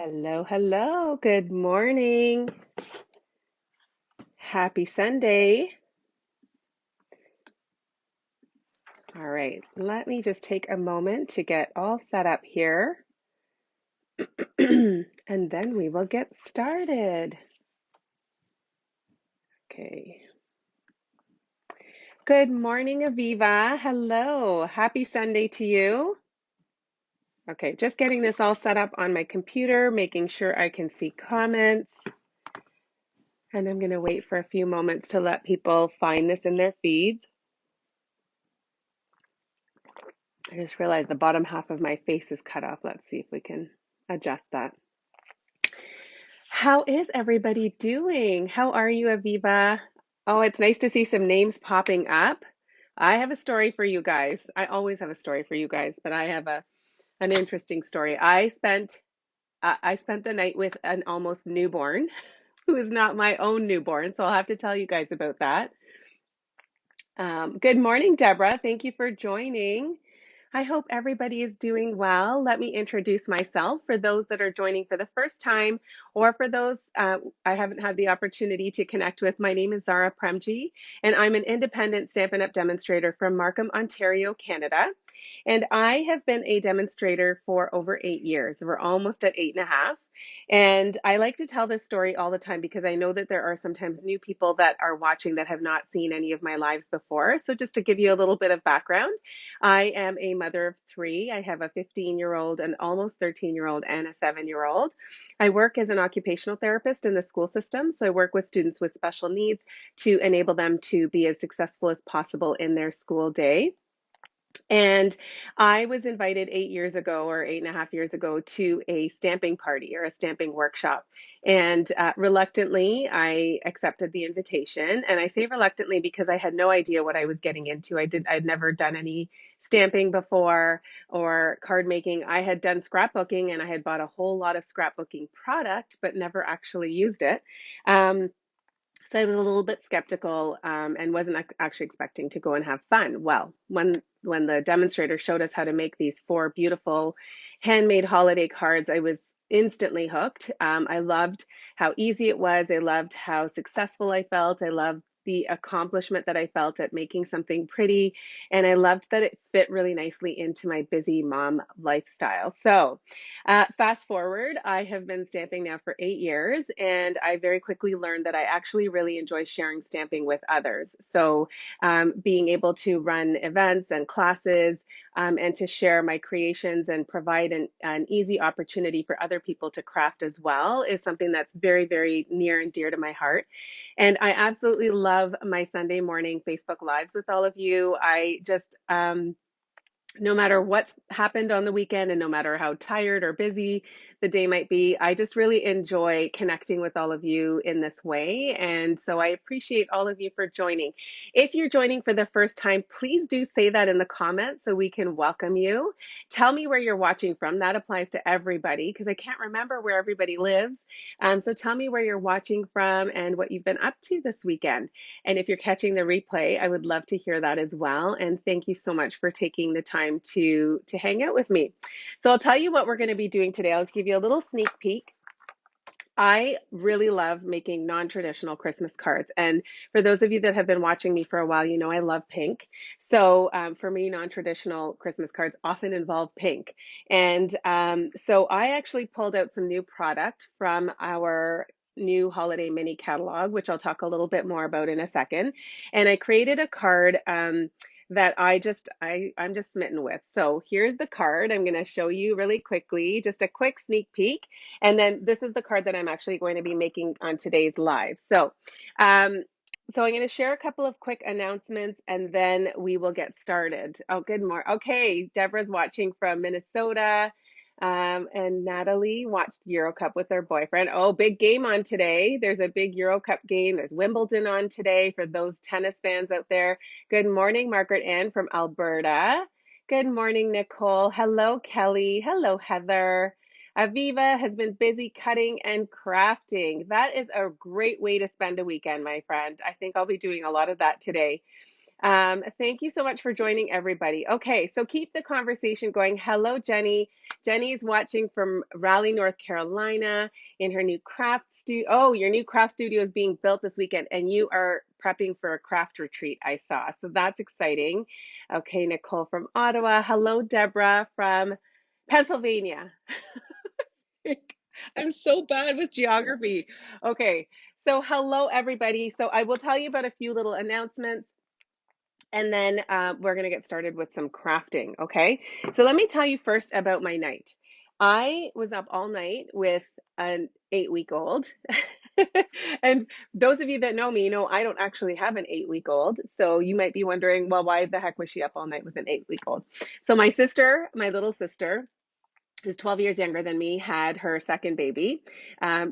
Hello, hello. Good morning. Happy Sunday. All right, let me just take a moment to get all set up here, and then we will get started. Okay. Good morning, Aviva. Hello. Happy Sunday to you. Okay, just getting this all set up on my computer, making sure I can see comments. And I'm going to wait for a few moments to let people find this in their feeds. I just realized the bottom half of my face is cut off. Let's see if we can adjust that. How is everybody doing? How are you, Aviva? Oh, it's nice to see some names popping up. I have a story for you guys. I always have a story for you guys, but I have an interesting story. I spent the night with an almost newborn who is not my own newborn, so I'll have to tell you guys about that. Good morning, Deborah. Thank you for joining. I hope everybody is doing well. Let me introduce myself for those that are joining for the first time, or for those I haven't had the opportunity to connect with. My name is Zara Premji, and I'm an independent Stampin' Up! Demonstrator from Markham, Ontario, Canada. And I have been a demonstrator for over 8 years. We're almost at 8.5. And I like to tell this story all the time because I know that there are sometimes new people that are watching that have not seen any of my lives before. So just to give you a little bit of background, I am a mother of three. I have a 15-year-old, an almost 13-year-old, and a 7-year-old. I work as an occupational therapist in the school system. So I work with students with special needs to enable them to be as successful as possible in their school day. And I was invited 8 years ago, or 8.5 years ago, to a stamping party or a stamping workshop. And reluctantly, I accepted the invitation. And I say reluctantly because I had no idea what I was getting into. I'd never done any stamping before or card making. I had done scrapbooking, and I had bought a whole lot of scrapbooking product, but never actually used it. Um, so I was a little bit skeptical, and wasn't actually expecting to go and have fun. Well, when the demonstrator showed us how to make these four beautiful handmade holiday cards, I was instantly hooked. I loved how easy it was. I loved how successful I felt. I loved the accomplishment that I felt at making something pretty, and I loved that it fit really nicely into my busy mom lifestyle. So fast forward, I have been stamping now for 8 years, and I very quickly learned that I actually really enjoy sharing stamping with others. So, being able to run events and classes, and to share my creations and provide an easy opportunity for other people to craft as well is something that's very, very near and dear to my heart. And I absolutely love my Sunday morning Facebook Lives with all of you. I just, no matter what's happened on the weekend and no matter how tired or busy the day might be, I just really enjoy connecting with all of you in this way. And so I appreciate all of you for joining. If you're joining for the first time, please do say that in the comments so we can welcome you. Tell me where you're watching from. That applies to everybody because I can't remember where everybody lives. So tell me where you're watching from and what you've been up to this weekend. And if you're catching the replay, I would love to hear that as well. And thank you so much for taking the time to hang out with me. So I'll tell you what we're going to be doing today. I'll give you a little sneak peek. I really love making non-traditional Christmas cards. And for those of you that have been watching me for a while, you know I love pink. So for me, non-traditional Christmas cards often involve pink. And so I actually pulled out some new product from our new Holiday Mini Catalog, which I'll talk a little bit more about in a second. And I created a card that I'm just smitten with. So here's the card. I'm going to show you really quickly, just a quick sneak peek. And then this is the card that I'm actually going to be making on today's live. So I'm going to share a couple of quick announcements and then we will get started. Oh, good morning. Okay, Deborah's watching from Minnesota. And Natalie watched Euro Cup with her boyfriend. Oh, big game on today. There's a big Euro Cup game. There's Wimbledon on today for those tennis fans out there. Good morning, Margaret Ann from Alberta. Good morning, Nicole. Hello, Kelly. Hello, Heather. Aviva has been busy cutting and crafting. That is a great way to spend a weekend, my friend. I think I'll be doing a lot of that today. Thank you so much for joining, everybody. Okay, so keep the conversation going. Hello, Jenny. Jenny's watching from Raleigh, North Carolina in her new craft studio. Oh, your new craft studio is being built this weekend and you are prepping for a craft retreat, I saw. So that's exciting. Okay, Nicole from Ottawa. Hello, Deborah from Pennsylvania. I'm so bad with geography. Okay, so hello, everybody. So I will tell you about a few little announcements and then we're going to get started with some crafting, okay? So let me tell you first about my night. I was up all night with an 8-week-old. And those of you that know me know I don't actually have an 8-week-old. So you might be wondering, well, why the heck was she up all night with an 8-week-old? So my sister, my little sister, who's 12 years younger than me, had her second baby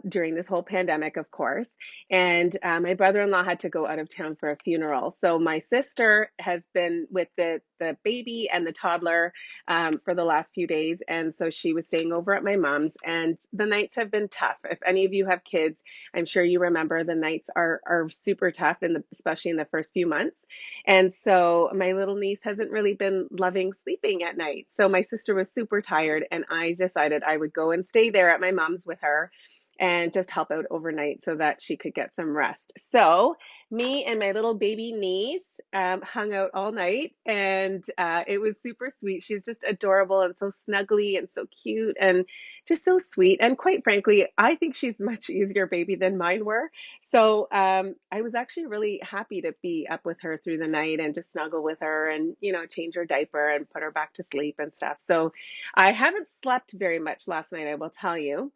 during this whole pandemic, of course. And my brother-in-law had to go out of town for a funeral. So my sister has been with the baby and the toddler for the last few days. And so she was staying over at my mom's. And the nights have been tough. If any of you have kids, I'm sure you remember the nights are super tough, especially in the first few months. And so my little niece hasn't really been loving sleeping at night. So my sister was super tired, and I decided I would go and stay there at my mom's with her and just help out overnight so that she could get some rest. So me and my little baby niece hung out all night, and it was super sweet. She's just adorable and so snuggly and so cute and just so sweet. And quite frankly, I think she's a much easier baby than mine were. So I was actually really happy to be up with her through the night and just snuggle with her and, change her diaper and put her back to sleep and stuff. So I haven't slept very much last night, I will tell you.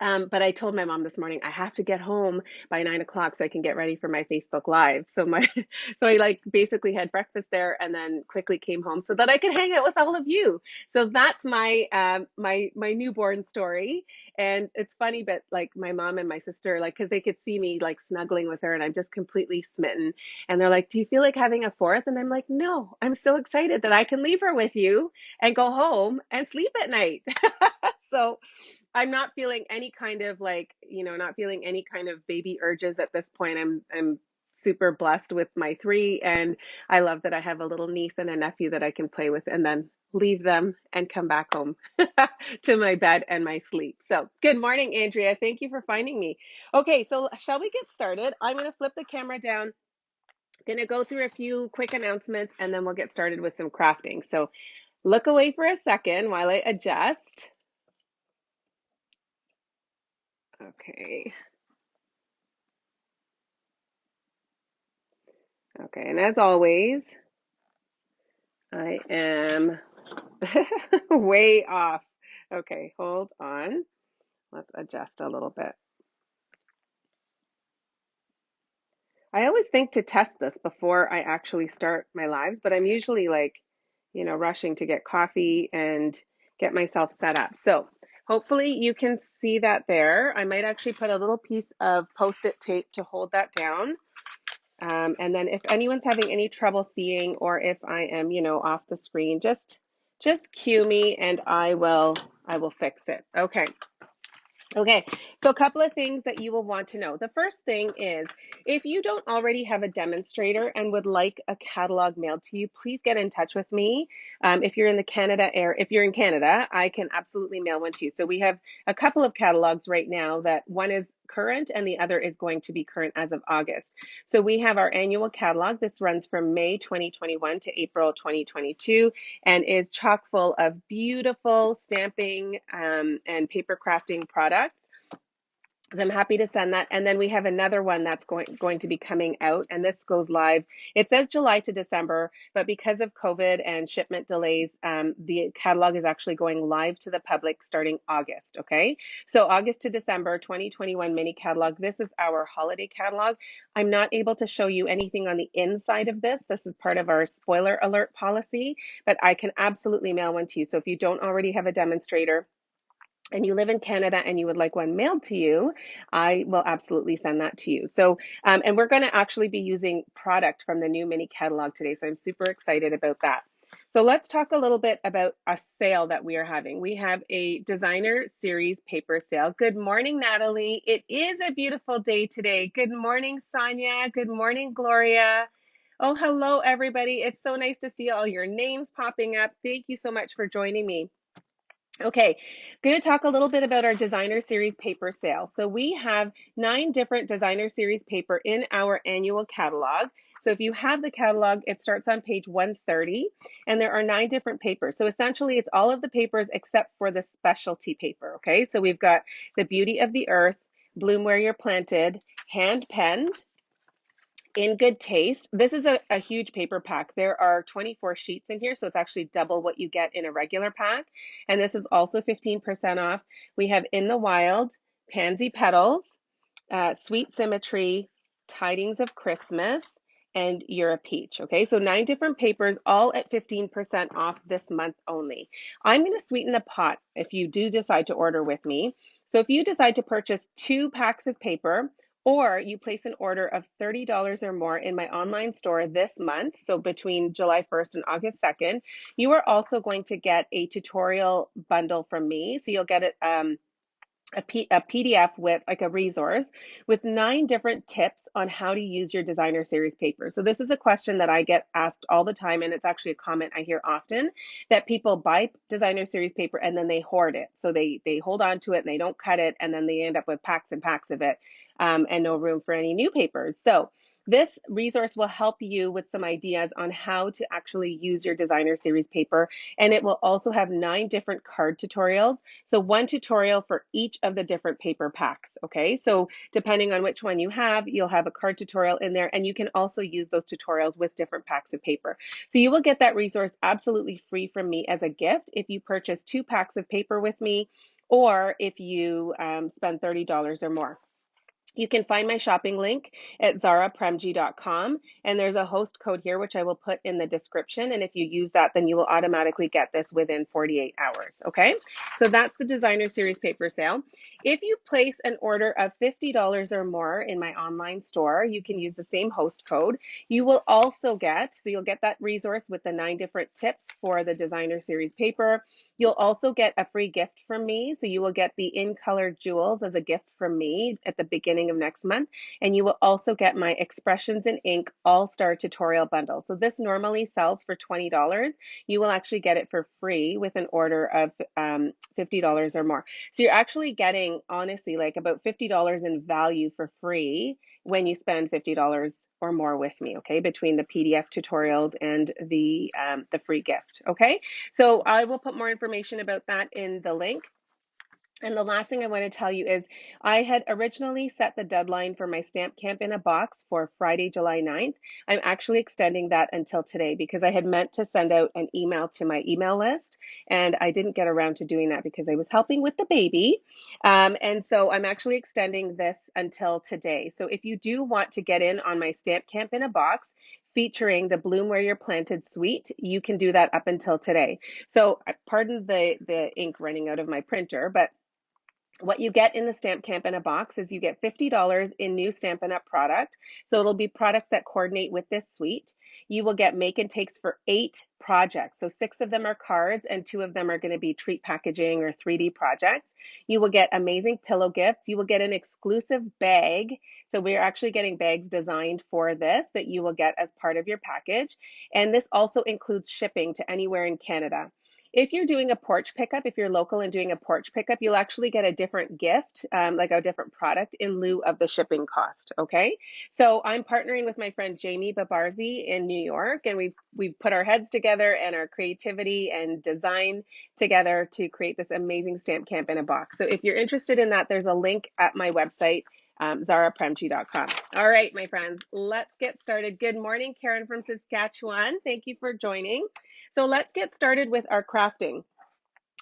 But I told my mom this morning I have to get home by 9 o'clock so I can get ready for my Facebook Live. So I like basically had breakfast there and then quickly came home so that I could hang out with all of you. So that's my my newborn story. And it's funny, but like my mom and my sister, like, because they could see me like snuggling with her, and I'm just completely smitten. And they're like, "Do you feel like having a fourth?" And I'm like, "No, I'm so excited that I can leave her with you and go home and sleep at night." So I'm not feeling any kind of like, not feeling any kind of baby urges at this point. I'm super blessed with my three, and I love that I have a little niece and a nephew that I can play with and then leave them and come back home to my bed and my sleep. So, good morning, Andrea. Thank you for finding me. Okay, so shall we get started? I'm going to flip the camera down. Going to go through a few quick announcements and then we'll get started with some crafting. So, look away for a second while I adjust. Okay. Okay, and as always, I am way off. Okay, hold on. Let's adjust a little bit. I always think to test this before I actually start my lives, but I'm usually like, rushing to get coffee and get myself set up. So hopefully you can see that there. I might actually put a little piece of Post-it tape to hold that down. And then if anyone's having any trouble seeing or if I am, off the screen, just cue me and I will fix it. Okay. Okay, so a couple of things that you will want to know. The first thing is, if you don't already have a demonstrator and would like a catalog mailed to you, please get in touch with me. If you're in the Canada area, if you're in Canada, I can absolutely mail one to you. So we have a couple of catalogs right now that one is current and the other is going to be current as of August. So we have our annual catalog. This runs from May 2021 to April 2022 and is chock full of beautiful stamping and paper crafting products. So I'm happy to send that. And then we have another one that's going to be coming out, and this goes live. It says July to December, but because of COVID and shipment delays, the catalog is actually going live to the public starting August, okay? So August to December 2021 mini catalog. This is our holiday catalog. I'm not able to show you anything on the inside of this. This is part of our spoiler alert policy, but I can absolutely mail one to you. So if you don't already have a demonstrator, and you live in Canada and you would like one mailed to you, I will absolutely send that to you. So, and we're going to actually be using product from the new mini catalog today. So I'm super excited about that. So let's talk a little bit about a sale that we are having. We have a designer series paper sale. Good morning, Natalie. It is a beautiful day today. Good morning, Sonia. Good morning, Gloria. Oh, hello, everybody. It's so nice to see all your names popping up. Thank you so much for joining me. Okay, going to talk a little bit about our designer series paper sale. So we have 9 different designer series paper in our annual catalog. So if you have the catalog, it starts on page 130, and there are 9 different papers. So essentially it's all of the papers except for the specialty paper, okay? So we've got the Beauty of the Earth, Bloom Where You're Planted, hand penned, in good taste. This is a huge paper pack. There are 24 sheets in here, so it's actually double what you get in a regular pack. And this is also 15% off. We have In the Wild, Pansy Petals, Sweet Symmetry, Tidings of Christmas, and You're a Peach. Okay, so 9 different papers, all at 15% off this month only. I'm going to sweeten the pot if you do decide to order with me. So if you decide to purchase 2 packs of paper, or you place an order of $30 or more in my online store this month, so between July 1st and August 2nd, you are also going to get a tutorial bundle from me. So you'll get it. A PDF with like a resource with 9 different tips on how to use your designer series paper. So this is a question that I get asked all the time, and it's actually a comment I hear often, that people buy designer series paper and then they hoard it. So they hold on to it and they don't cut it, and then they end up with packs and packs of it, and no room for any new papers. So this resource will help you with some ideas on how to actually use your designer series paper, and it will also have 9 different card tutorials. So 1 tutorial for each of the different paper packs, okay? So depending on which one you have, you'll have a card tutorial in there, and you can also use those tutorials with different packs of paper. So you will get that resource absolutely free from me as a gift if you purchase 2 packs of paper with me, or if you spend $30 or more. You can find my shopping link at zarapremji.com, and there's a host code here, which I will put in the description. And if you use that, then you will automatically get this within 48 hours. Okay, so that's the designer series paper sale. If you place an order of $50 or more in my online store, you can use the same host code. You will also get, so you'll get that resource with the 9 different tips for the designer series paper. You'll also get a free gift from me. So you will get the In Color Jewels as a gift from me at the beginning of next month. And you will also get my Expressions in Ink All-Star Tutorial Bundle. So this normally sells for $20. You will actually get it for free with an order of $50 or more. So you're actually getting, honestly, like about $50 in value for free when you spend $50 or more with me, okay, between the PDF tutorials and the free gift, okay? So I will put more information about that in the link. And the last thing I want to tell you is I had originally set the deadline for my stamp camp in a box for Friday, July 9th. I'm actually extending that until today because I had meant to send out an email to my email list, and I didn't get around to doing that because I was helping with the baby. And so I'm actually extending this until today. So if you do want to get in on my stamp camp in a box, featuring the Bloom Where You're Planted suite, you can do that up until today. So pardon the ink running out of my printer, but what you get in the Stamp Camp in a box is you get $50 in new Stampin' Up! Product. So it'll be products that coordinate with this suite. You will get make and takes for 8 projects. So 6 of them are cards and 2 of them are going to be treat packaging or 3D projects. You will get amazing pillow gifts. You will get an exclusive bag. So we're actually getting bags designed for this that you will get as part of your package. And this also includes shipping to anywhere in Canada. If you're doing a porch pickup, if you're local and doing a porch pickup, you'll actually get a different gift, like a different product in lieu of the shipping cost, okay? So I'm partnering with my friend Jamie Babarzi in New York, and we've put our heads together and our creativity and design together to create this amazing stamp camp in a box. So if you're interested in that, there's a link at my website, zarapremji.com. All right, my friends, let's get started. Good morning, Karen from Saskatchewan. Thank you for joining. So let's get started with our crafting.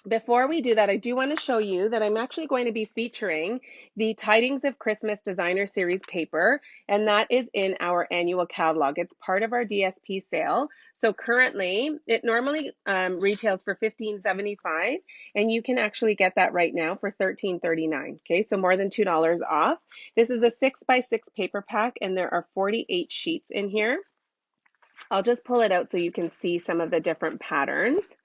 Before we do that, I do want to show you that I'm actually going to be featuring the Tidings of Christmas Designer Series paper, and that is in our annual catalog. It's part of our DSP sale. So currently, it normally retails for $15.75, and you can actually get that right now for $13.39. Okay, so more than $2 off. This is a 6x6 paper pack, and there are 48 sheets in here. I'll just pull it out so you can see some of the different patterns.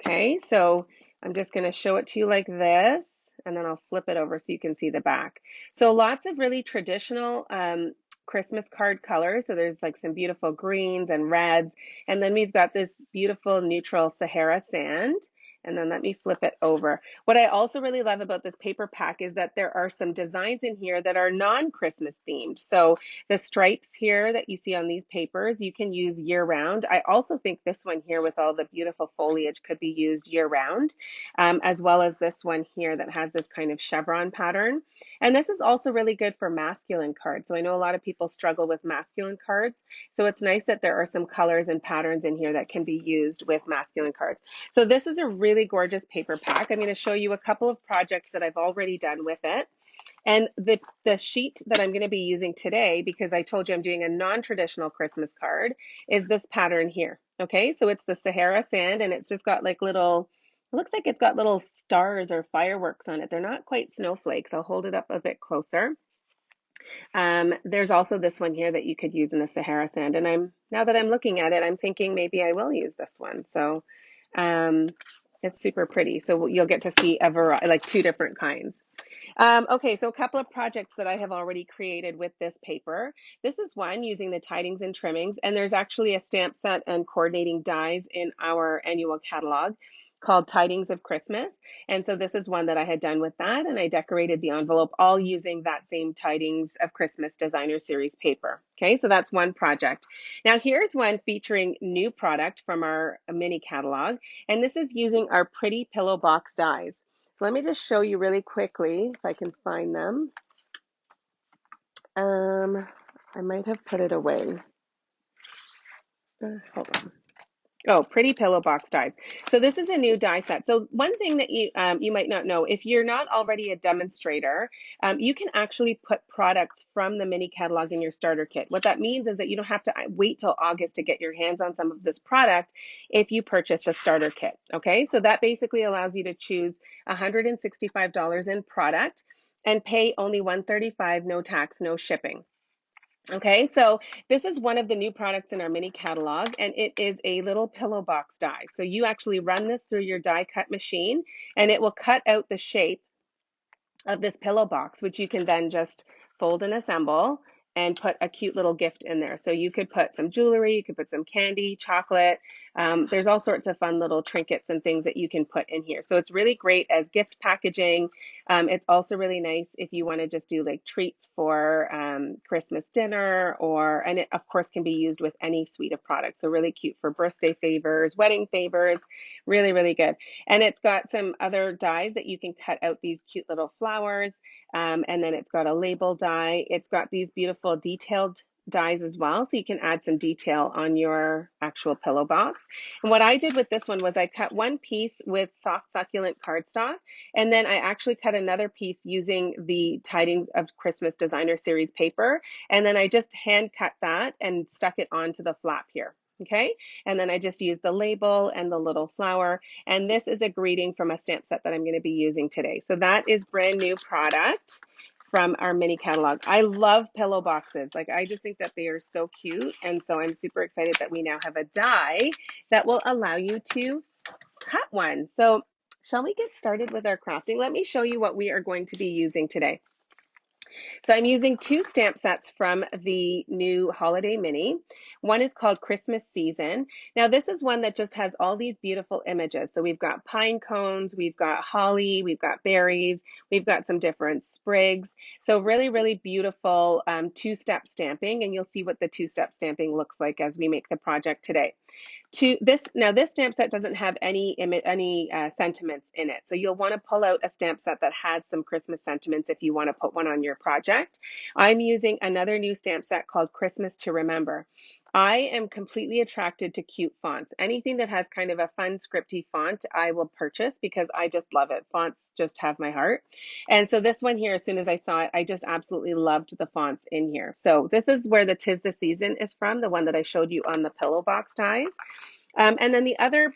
Okay, so I'm just going to show it to you like this, and then I'll flip it over so you can see the back. So lots of really traditional Christmas card colors. So there's like some beautiful greens and reds, and then we've got this beautiful neutral Sahara sand. And then let me flip it over. What I also really love about this paper pack is that there are some designs in here that are non-Christmas themed. So the stripes here that you see on these papers, you can use year round. I also think this one here with all the beautiful foliage could be used year round, as well as this one here that has this kind of chevron pattern. And this is also really good for masculine cards. So I know a lot of people struggle with masculine cards. So it's nice that there are some colors and patterns in here that can be used with masculine cards. So this is a really gorgeous paper pack. I'm going to show you a couple of projects that I've already done with it. And the sheet that I'm going to be using today, because I told you I'm doing a non-traditional Christmas card, is this pattern here. Okay, so it's the Sahara sand, and it's just got like little, it looks like it's got little stars or fireworks on it. They're not quite snowflakes. I'll hold it up a bit closer. There's also this one here that you could use in the Sahara sand. And now that I'm looking at it, I'm thinking maybe I will use this one. So it's super pretty. So you'll get to see a variety, like two different kinds. Okay, so a couple of projects that I have already created with this paper. This is one using the tidings and trimmings, and there's actually a stamp set and coordinating dies in our annual catalog called Tidings of Christmas. And so this is one that I had done with that, and I decorated the envelope all using that same Tidings of Christmas Designer Series paper. Okay, so that's one project. Now here's one featuring new product from our mini catalog, and this is using our pretty pillow box dies. So let me just show you really quickly if I can find them. I might have put it away. Hold on. Oh, pretty pillow box dies. So this is a new die set. So one thing that you might not know, if you're not already a demonstrator, you can actually put products from the mini catalog in your starter kit. What that means is that you don't have to wait till August to get your hands on some of this product if you purchase the starter kit. Okay, so that basically allows you to choose $165 in product and pay only $135, no tax, no shipping. Okay, so this is one of the new products in our mini catalog, and it is a little pillow box die. So you actually run this through your die cut machine, and it will cut out the shape of this pillow box, which you can then just fold and assemble and put a cute little gift in there. So you could put some jewelry, you could put some candy, chocolate. There's all sorts of fun little trinkets and things that you can put in here. So it's really great as gift packaging. It's also really nice if you want to just do like treats for Christmas dinner, and it of course can be used with any suite of products. So really cute for birthday favors, wedding favors, really, really good. And it's got some other dies that you can cut out these cute little flowers. And then it's got a label die. It's got these beautiful detailed dies as well, so you can add some detail on your actual pillow box. And what I did with this one was I cut one piece with soft succulent cardstock, and then I actually cut another piece using the Tidings of Christmas Designer Series paper, and then I just hand cut that and stuck it onto the flap here. Okay, and then I just used the label and the little flower, and this is a greeting from a stamp set that I'm going to be using today. So that is brand new product from our mini catalog. I love pillow boxes. Like, I just think that they are so cute, and so I'm super excited that we now have a die that will allow you to cut one. So shall we get started with our crafting? Let me show you what we are going to be using today. So I'm using two stamp sets from the new Holiday Mini. One is called Christmas Season. Now this is one that just has all these beautiful images. So we've got pine cones, we've got holly, we've got berries, we've got some different sprigs. So really, really beautiful two-step stamping, and you'll see what the two-step stamping looks like as we make the project today. Now this stamp set doesn't have any sentiments in it, so you'll want to pull out a stamp set that has some Christmas sentiments if you want to put one on your project. I'm using another new stamp set called Christmas to Remember. I am completely attracted to cute fonts. Anything that has kind of a fun scripty font, I will purchase because I just love it. Fonts just have my heart. And so this one here, as soon as I saw it, I just absolutely loved the fonts in here. So this is where the "'Tis the Season" is from, the one that I showed you on the pillow box dies. And then the other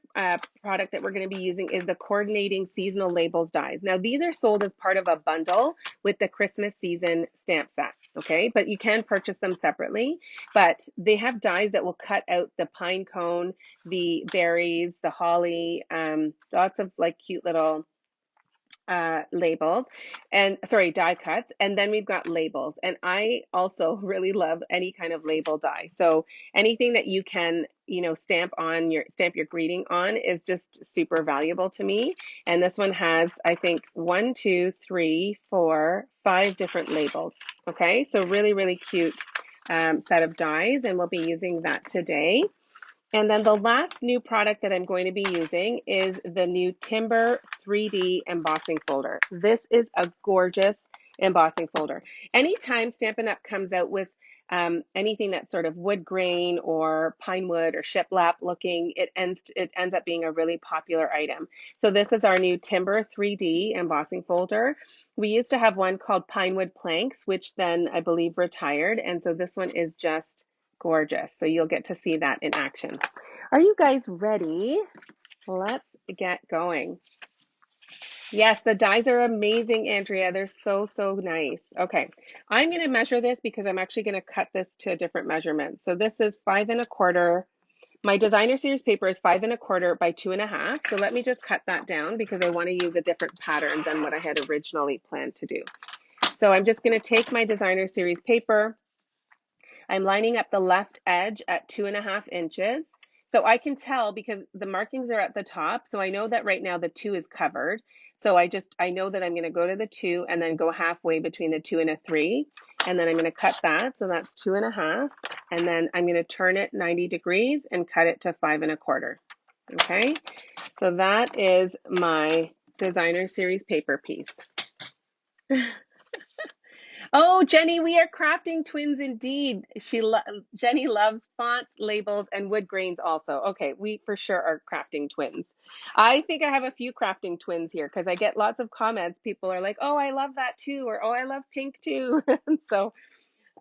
product that we're going to be using is the Coordinating Seasonal Labels dies. Now these are sold as part of a bundle with the Christmas season stamp set, okay? But you can purchase them separately, but they have dies that will cut out the pine cone, the berries, the holly, lots of like cute little labels and die cuts. And then we've got labels, and I also really love any kind of label die. So anything that you can stamp your greeting on is just super valuable to me. And this one has, I think, 1, 2, 3, 4, 5 different labels. Okay, so really, really cute set of dies, and we'll be using that today. And then the last new product that I'm going to be using is the new Timber 3D embossing folder. This is a gorgeous embossing folder. Anytime Stampin' Up! Comes out with anything that's sort of wood grain or pine wood or shiplap looking, it ends up being a really popular item. So this is our new Timber 3D embossing folder. We used to have one called Pine Wood Planks, which then I believe retired. And so this one is just gorgeous. So you'll get to see that in action. Are you guys ready? Let's get going. Yes, the dies are amazing, Andrea. They're so, so nice. Okay, I'm going to measure this because I'm actually going to cut this to a different measurement. So this is 5 1/4. My designer series paper is 5 1/4 by 2 1/2. So let me just cut that down because I want to use a different pattern than what I had originally planned to do. So I'm just going to take my designer series paper. I'm lining up the left edge at 2 1/2 inches. So I can tell because the markings are at the top. So I know that right now the 2 is covered. So I know that I'm going to go to the 2 and then go halfway between the 2 and a 3. And then I'm going to cut that. So that's 2 1/2. And then I'm going to turn it 90 degrees and cut it to 5 1/4. Okay. So that is my designer series paper piece. Oh, Jenny, we are crafting twins indeed. Jenny loves fonts, labels, and wood grains also. Okay, we for sure are crafting twins. I think I have a few crafting twins here because I get lots of comments. People are like, oh, I love that too, or oh, I love pink too. And so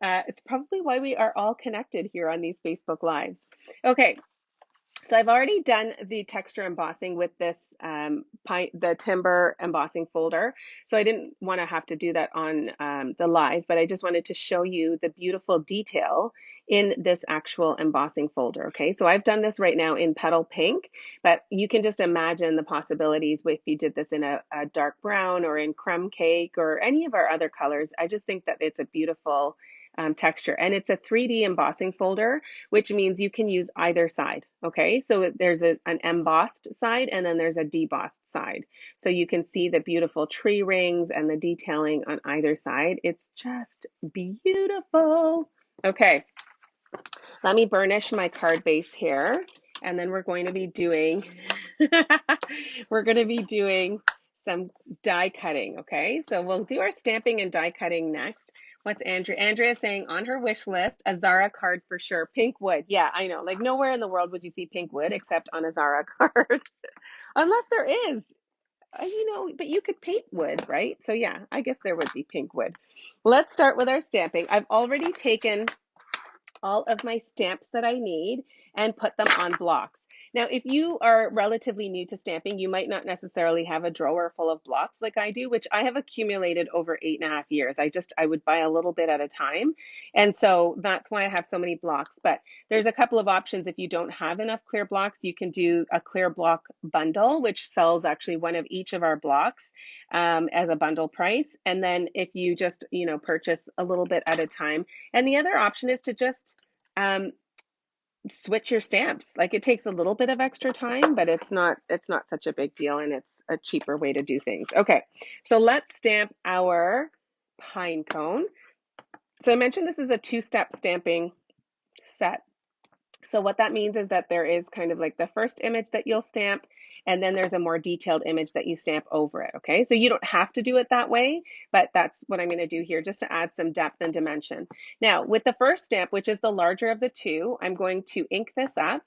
it's probably why we are all connected here on these Facebook Lives. Okay. So I've already done the texture embossing with this the timber embossing folder. So I didn't want to have to do that on the live, but I just wanted to show you the beautiful detail in this actual embossing folder. Okay, so I've done this right now in petal pink, but you can just imagine the possibilities if you did this in a dark brown or in crumb cake or any of our other colors. I just think that it's a beautiful texture, and it's a 3D embossing folder, which means you can use either side. Okay, so there's an embossed side and then there's a debossed side. So you can see the beautiful tree rings and the detailing on either side. It's just beautiful. Okay, let me burnish my card base here, and then we're going to be doing some die cutting. Okay, so we'll do our stamping and die cutting next. What's Andrea? Andrea saying on her wish list, a Zara card for sure. Pink wood. Yeah, I know. Like nowhere in the world would you see pink wood except on a Zara card. Unless there is. But you could paint wood, right? So yeah, I guess there would be pink wood. Let's start with our stamping. I've already taken all of my stamps that I need and put them on blocks. Now, if you are relatively new to stamping, you might not necessarily have a drawer full of blocks like I do, which I have accumulated over 8.5 years. I would buy a little bit at a time. And so that's why I have so many blocks. But there's a couple of options. If you don't have enough clear blocks, you can do a clear block bundle, which sells actually one of each of our blocks as a bundle price. And then if you just, purchase a little bit at a time. And the other option is to just switch your stamps. Like it takes a little bit of extra time, but it's not such a big deal, and it's a cheaper way to do things. Okay, so let's stamp our pine cone. So I mentioned this is a 2-step stamping set. So what that means is that there is kind of like the first image that you'll stamp, and then there's a more detailed image that you stamp over it, okay? So you don't have to do it that way, but that's what I'm gonna do here just to add some depth and dimension. Now, with the first stamp, which is the larger of the two, I'm going to ink this up,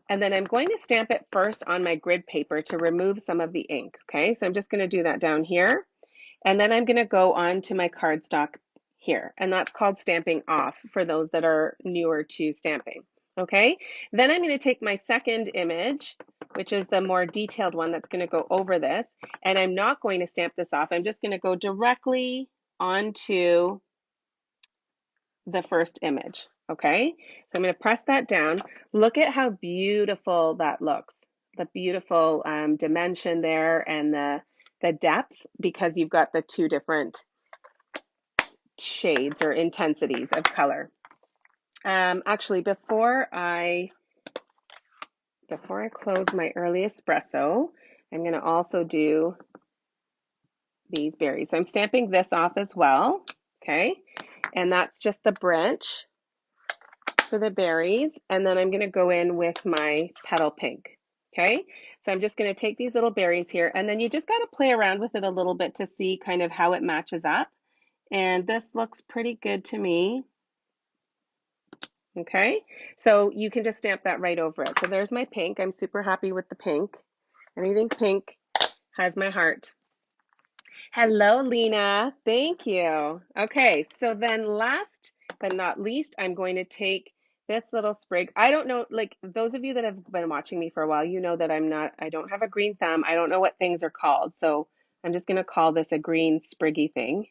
and then I'm going to stamp it first on my grid paper to remove some of the ink, okay? So I'm just gonna do that down here, and then I'm gonna go on to my cardstock here, and that's called stamping off for those that are newer to stamping. Okay, then I'm going to take my second image, which is the more detailed one that's going to go over this, and I'm not going to stamp this off. I'm just going to go directly onto the first image. Okay, so I'm going to press that down. Look at how beautiful that looks. The beautiful dimension there and the depth, because you've got the two different shades or intensities of color. Actually, before I before I close my early espresso, I'm going to also do these berries. So I'm stamping this off as well, okay? And that's just the branch for the berries. And then I'm going to go in with my petal pink, okay? So I'm just going to take these little berries here, and then you just got to play around with it a little bit to see kind of how it matches up. And this looks pretty good to me. Okay, so you can just stamp that right over it. So there's my pink. I'm super happy with the pink. Anything pink has my heart. Hello, Lena. Thank you. Okay, so then last but not least, I'm going to take this little sprig. I don't know, like those of you that have been watching me for a while, you know that I don't have a green thumb. I don't know what things are called. So I'm just going to call this a green spriggy thing.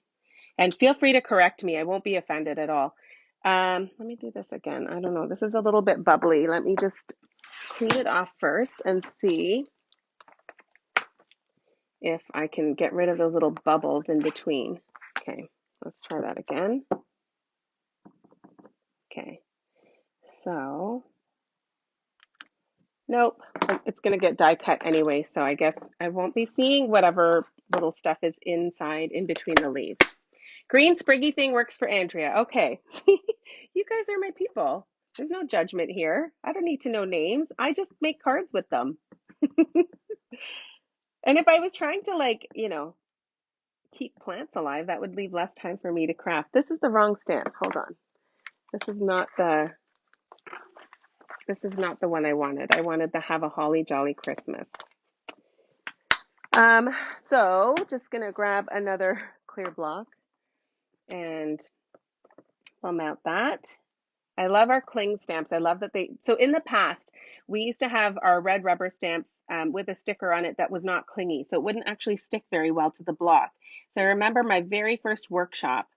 And feel free to correct me. I won't be offended at all. Let me do this again. I don't know. This is a little bit bubbly. Let me just clean it off first and see if I can get rid of those little bubbles in between. Okay, let's try that again. Okay, so, nope, it's going to get die cut anyway, so I guess I won't be seeing whatever little stuff is inside in between the leaves. Green spriggy thing works for Andrea. Okay, you guys are my people. There's no judgment here. I don't need to know names. I just make cards with them. And if I was trying to, like, you know, keep plants alive, that would leave less time for me to craft. This is the wrong stamp. Hold on. This is not the one I wanted. I wanted to have a holly jolly Christmas. So just gonna grab another clear block and I'll mount that. I love our cling stamps. I love that so in the past, we used to have our red rubber stamps with a sticker on it that was not clingy, so it wouldn't actually stick very well to the block. So I remember my very first workshop,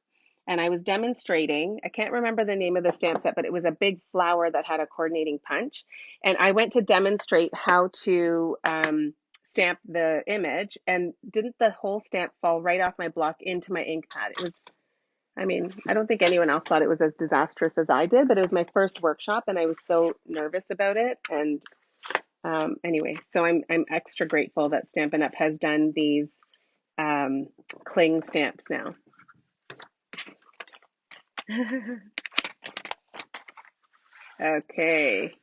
and I was demonstrating, I can't remember the name of the stamp set, but it was a big flower that had a coordinating punch. And I went to demonstrate how to stamp the image, and didn't the whole stamp fall right off my block into my ink pad? It was, I mean, I don't think anyone else thought it was as disastrous as I did, but it was my first workshop and I was so nervous about it. And anyway, so I'm extra grateful that Stampin' Up! Has done these cling stamps now. Okay.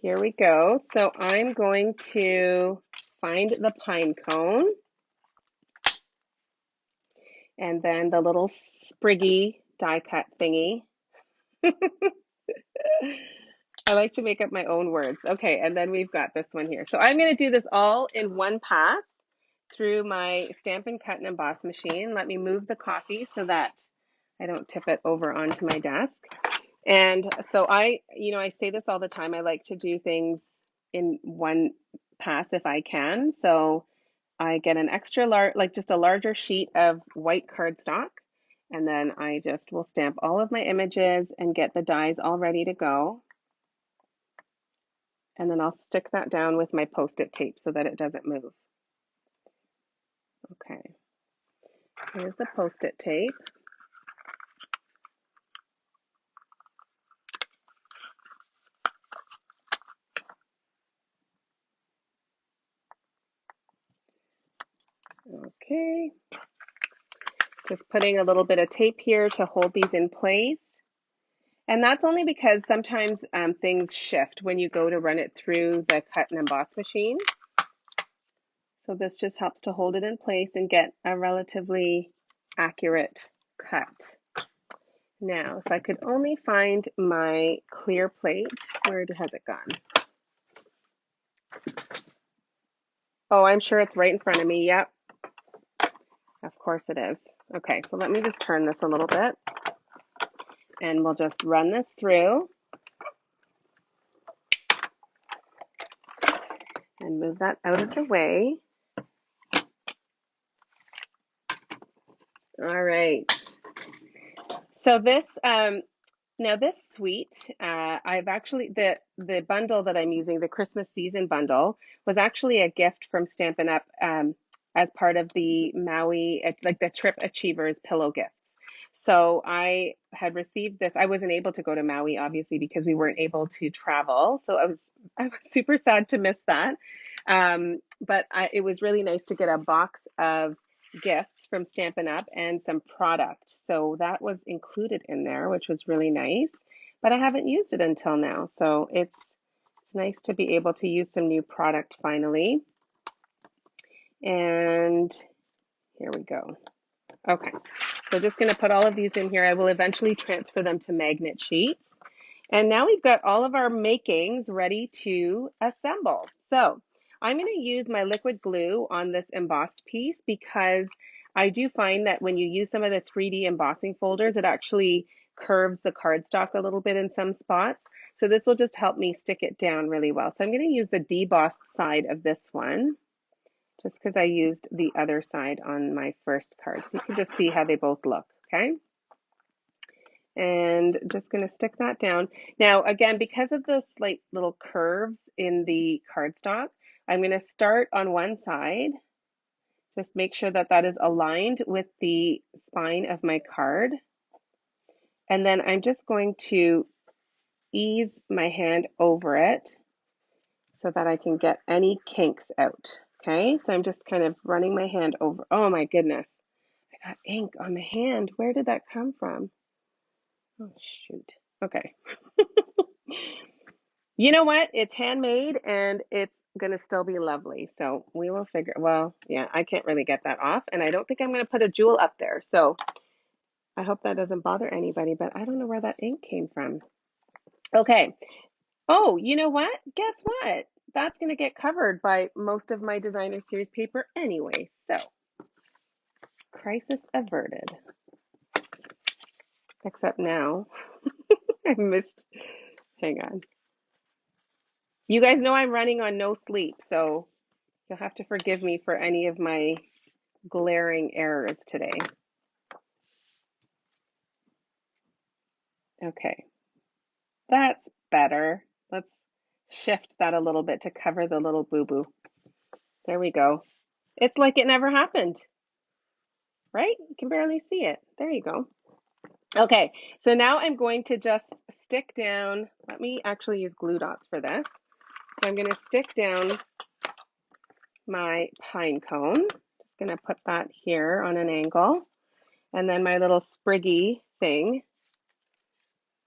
Here we go. So I'm going to find the pine cone. And then the little spriggy die cut thingy. I like to make up my own words. Okay, and then we've got this one here. So I'm going to do this all in one pass through my Stampin' Cut and Emboss machine. Let me move the coffee so that I don't tip it over onto my desk. And so I say this all the time. I like to do things in one pass if I can. So I get an extra large, like just a larger sheet of white cardstock, and then I just will stamp all of my images and get the dies all ready to go. And then I'll stick that down with my Post-it tape so that it doesn't move. Okay, here's the Post-it tape. Okay, just putting a little bit of tape here to hold these in place. And that's only because sometimes things shift when you go to run it through the cut and emboss machine. So this just helps to hold it in place and get a relatively accurate cut. Now, if I could only find my clear plate, where has it gone? Oh, I'm sure it's right in front of me. Yep. Of course it is. Okay, so let me just turn this a little bit and we'll just run this through and move that out of the way. All right. So this, now this suite, I've actually, the bundle that I'm using, the Christmas season bundle, was actually a gift from Stampin' Up! As part of the Maui, like the Trip Achievers pillow gifts. So I had received this. I wasn't able to go to Maui, obviously, because we weren't able to travel. So I was super sad to miss that. But it was really nice to get a box of gifts from Stampin' Up and some product. So that was included in there, which was really nice. But I haven't used it until now. So it's nice to be able to use some new product finally. And here we go. Okay, so just going to put all of these in here. I will eventually transfer them to magnet sheets. And now we've got all of our makings ready to assemble. So I'm going to use my liquid glue on this embossed piece because I do find that when you use some of the 3D embossing folders, it actually curves the cardstock a little bit in some spots. So this will just help me stick it down really well. So I'm going to use the debossed side of this one, just because I used the other side on my first card. So you can just see how they both look, okay? And just going to stick that down. Now, again, because of the slight little curves in the cardstock, I'm going to start on one side. Just make sure that that is aligned with the spine of my card. And then I'm just going to ease my hand over it so that I can get any kinks out. Okay, so I'm just kind of running my hand over. Oh my goodness, I got ink on my hand. Where did that come from? Oh shoot. Okay. You know what? It's handmade and it's gonna still be lovely. So we will figure, well, yeah, I can't really get that off and I don't think I'm gonna put a jewel up there. So I hope that doesn't bother anybody, but I don't know where that ink came from. Okay. Oh, you know what? Guess what? That's going to get covered by most of my designer series paper anyway. So, crisis averted. Except now, I missed. Hang on. You guys know I'm running on no sleep, so you'll have to forgive me for any of my glaring errors today. Okay, that's better. Let's shift that a little bit to cover the little boo-boo. There we go. It's like it never happened, right? You can barely see it. There you go. Okay, so now I'm going to just stick down, let me actually use glue dots for this. So I'm going to stick down my pine cone. Just going to put that here on an angle. And then my little spriggy thing.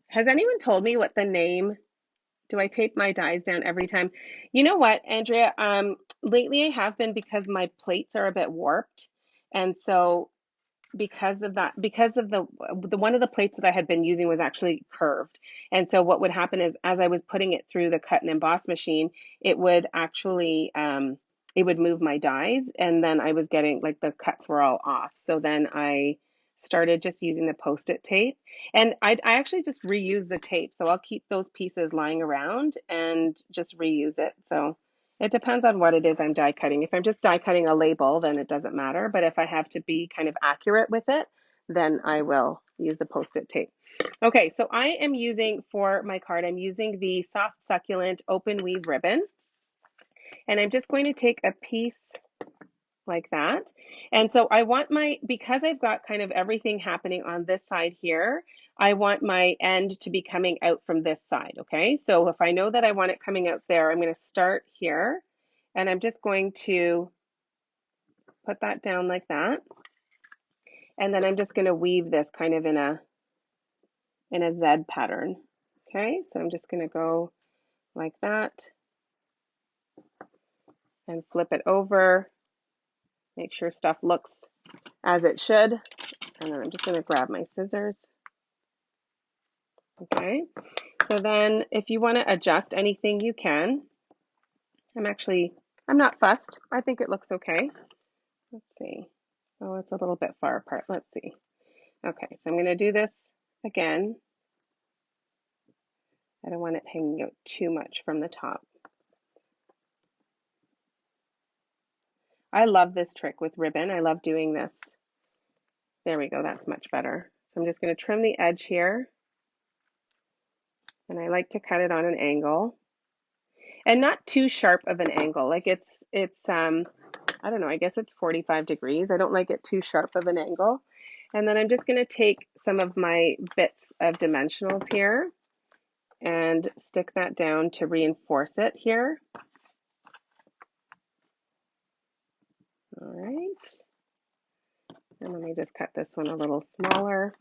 Has anyone told me what the name, do I tape my dies down every time? You know what, Andrea, lately I have been because my plates are a bit warped. And so because of that, because of the one of the plates that I had been using was actually curved. And so what would happen is as I was putting it through the cut and emboss machine, it would actually it would move my dies and then I was getting like the cuts were all off. So then I started just using the post-it tape and I actually just reuse the tape. So I'll keep those pieces lying around and just reuse it. So it depends on what it is I'm die cutting. If I'm just die cutting a label, then it doesn't matter. But if I have to be kind of accurate with it, then I will use the post-it tape. Okay, so I am using for my card, I'm using the Soft Succulent Open Weave ribbon. And I'm just going to take a piece like that. And so I want because I've got kind of everything happening on this side here, I want my end to be coming out from this side, okay? So if I know that I want it coming out there, I'm going to start here and I'm just going to put that down like that. And then I'm just going to weave this kind of in a Z pattern. Okay, so I'm just going to go like that and flip it over. Make sure stuff looks as it should. And then I'm just going to grab my scissors. Okay, so then if you want to adjust anything, you can. I'm not fussed. I think it looks okay. Let's see. Oh, it's a little bit far apart. Let's see. Okay, so I'm going to do this again. I don't want it hanging out too much from the top. I love this trick with ribbon. I love doing this. There we go. That's much better. So I'm just going to trim the edge here. And I like to cut it on an angle. And not too sharp of an angle. Like it's I don't know, I guess it's 45 degrees. I don't like it too sharp of an angle. And then I'm just going to take some of my bits of dimensionals here and stick that down to reinforce it here. All right. And let me just cut this one a little smaller.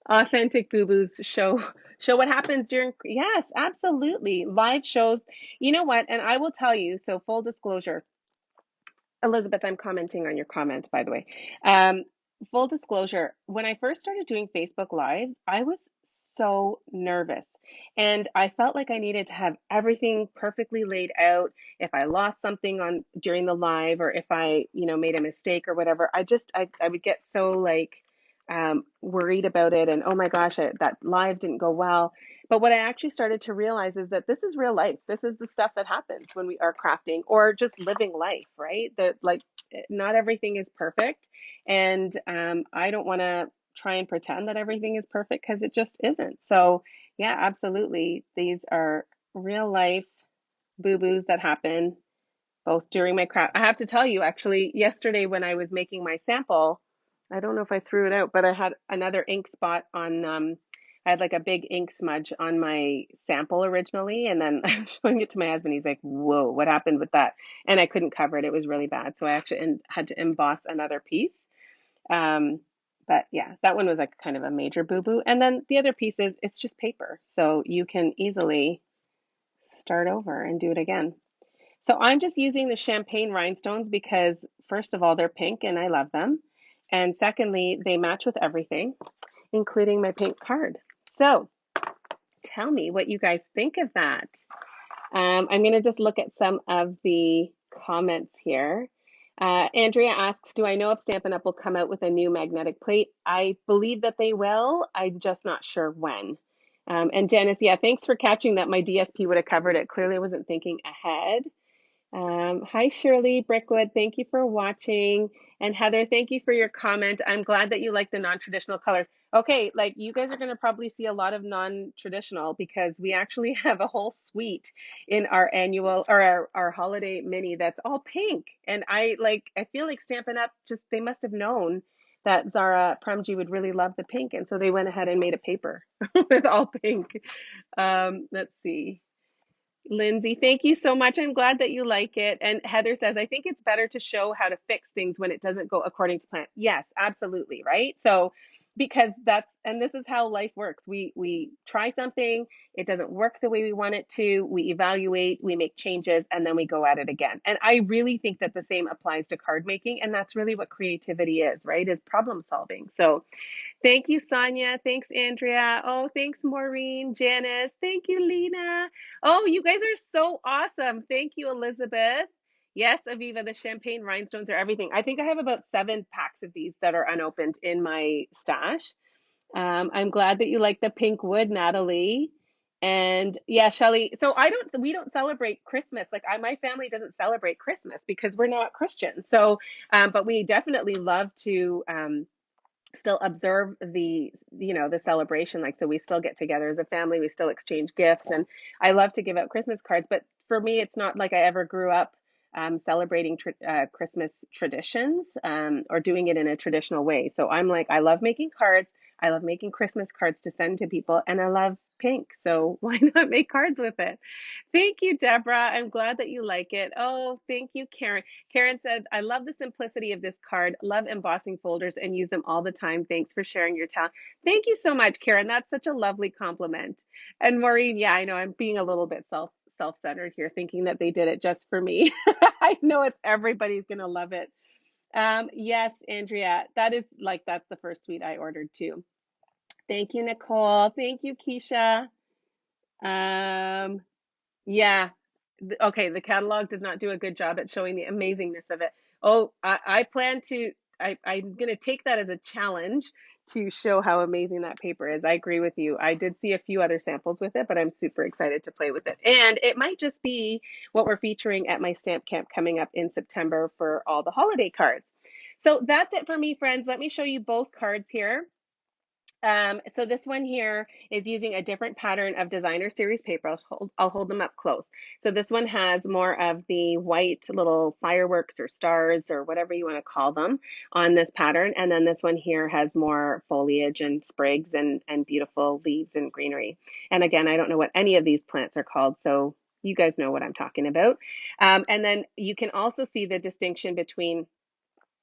Authentic boo-boos show what happens during, yes, absolutely. Live shows. You know what? And I will tell you, so full disclosure, Elizabeth, I'm commenting on your comment, by the way. Full disclosure, when I first started doing Facebook Lives, I was so nervous and I felt like I needed to have everything perfectly laid out. If I lost something on during the live or if I, made a mistake or whatever, I would get so like worried about it and oh my gosh, that live didn't go well. But what I actually started to realize is that this is real life. This is the stuff that happens when we are crafting or just living life, right? That like not everything is perfect. And I don't want to try and pretend that everything is perfect because it just isn't. So, yeah, absolutely. These are real life boo-boos that happen both during my craft. I have to tell you, actually, yesterday when I was making my sample, I don't know if I threw it out, but I had another ink spot on, I had like a big ink smudge on my sample originally, and then I was showing it to my husband. He's like, "Whoa, what happened with that?" And I couldn't cover it. It was really bad. So I actually had to emboss another piece. Um, but yeah, that one was like kind of a major boo-boo. And then the other piece is it's just paper. So you can easily start over and do it again. So I'm just using the champagne rhinestones because first of all, they're pink and I love them. And secondly, they match with everything, including my pink card. So tell me what you guys think of that. I'm going to just look at some of the comments here. Andrea asks, do I know if Stampin' Up! Will come out with a new magnetic plate? I believe that they will. I'm just not sure when. And Janice, yeah, thanks for catching that. My DSP would have covered it. Clearly, I wasn't thinking ahead. Hi, Shirley Brickwood. Thank you for watching. And Heather, thank you for your comment. I'm glad that you like the non-traditional colors. Okay, like you guys are going to probably see a lot of non-traditional because we actually have a whole suite in our annual or our holiday mini that's all pink. And I feel like Stampin' Up! Just they must have known that Zara Premji would really love the pink. And so they went ahead and made a paper with all pink. Let's see. Lindsay, thank you so much. I'm glad that you like it. And Heather says, I think it's better to show how to fix things when it doesn't go according to plan. Yes, absolutely, right? So because and this is how life works. We try something, it doesn't work the way we want it to, we evaluate, we make changes, and then we go at it again. And I really think that the same applies to card making, and that's really what creativity is, right? Is problem solving. So thank you, Sonia. Thanks, Andrea. Oh, thanks, Maureen, Janice. Thank you, Lena. Oh, you guys are so awesome. Thank you, Elizabeth. Yes, Aviva, the champagne rhinestones are everything. I think I have about 7 packs of these that are unopened in my stash. I'm glad that you like the pink wood, Natalie. And yeah, Shelly. So we don't celebrate Christmas. Like my family doesn't celebrate Christmas because we're not Christian. So, but we definitely love to, still observe the celebration, like so we still get together as a family, we still exchange gifts, and I love to give out Christmas cards, but for me it's not like I ever grew up celebrating Christmas traditions or doing it in a traditional way. So I'm like, I love making cards, I love making Christmas cards to send to people, and I love pink, so why not make cards with it? Thank you, Deborah. I'm glad that you like it. Oh, thank you, Karen. Karen said, I love the simplicity of this card. Love embossing folders and use them all the time. Thanks for sharing your talent. Thank you so much, Karen. That's such a lovely compliment. And Maureen, yeah, I know I'm being a little bit self-centered here, thinking that they did it just for me. I know everybody's gonna love it. Yes, Andrea, that's the first suite I ordered too. Thank you, Nicole. Thank you, Keisha. Um, yeah. Okay, the catalog does not do a good job at showing the amazingness of it. Oh, I plan to, I'm going to take that as a challenge to show how amazing that paper is. I agree with you. I did see a few other samples with it, but I'm super excited to play with it. And it might just be what we're featuring at my stamp camp coming up in September for all the holiday cards. So that's it for me, friends. Let me show you both cards here. So this one here is using a different pattern of designer series paper. I'll hold them up close. So this one has more of the white little fireworks or stars or whatever you want to call them on this pattern. And then this one here has more foliage and sprigs and beautiful leaves and greenery. And again, I don't know what any of these plants are called, so you guys know what I'm talking about. And then you can also see the distinction between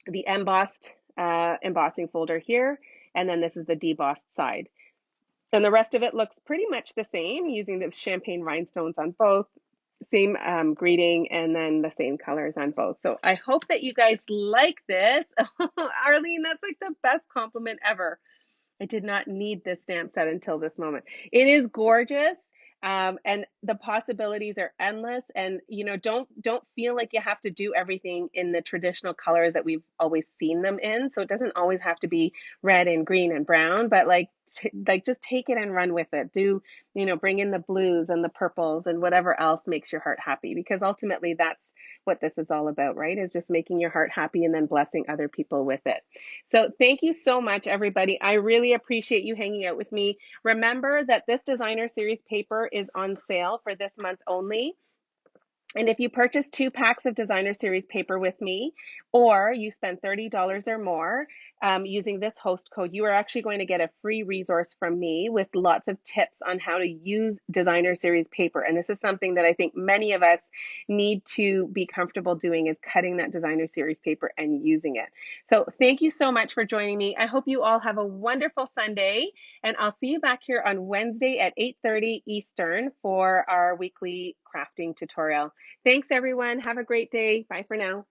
the embossed embossing folder here, and then this is the debossed side. And the rest of it looks pretty much the same, using the champagne rhinestones on both, same greeting, and then the same colors on both. So I hope that you guys like this. Arlene, that's like the best compliment ever. I did not need this stamp set until this moment. It is gorgeous. And the possibilities are endless. And don't feel like you have to do everything in the traditional colors that we've always seen them in. So it doesn't always have to be red and green and brown, but like just take it and run with it. Bring in the blues and the purples and whatever else makes your heart happy, because ultimately that's what this is all about, right? Is just making your heart happy and then blessing other people with it. So thank you so much, everybody. I really appreciate you hanging out with me. Remember that this designer series paper is on sale for this month only. And if you purchase 2 packs of designer series paper with me, or you spend $30 or more using this host code, you are actually going to get a free resource from me with lots of tips on how to use designer series paper. And this is something that I think many of us need to be comfortable doing, is cutting that designer series paper and using it. So thank you so much for joining me. I hope you all have a wonderful Sunday, and I'll see you back here on Wednesday at 8:30 Eastern for our weekly crafting tutorial. Thanks, everyone. Have a great day. Bye for now.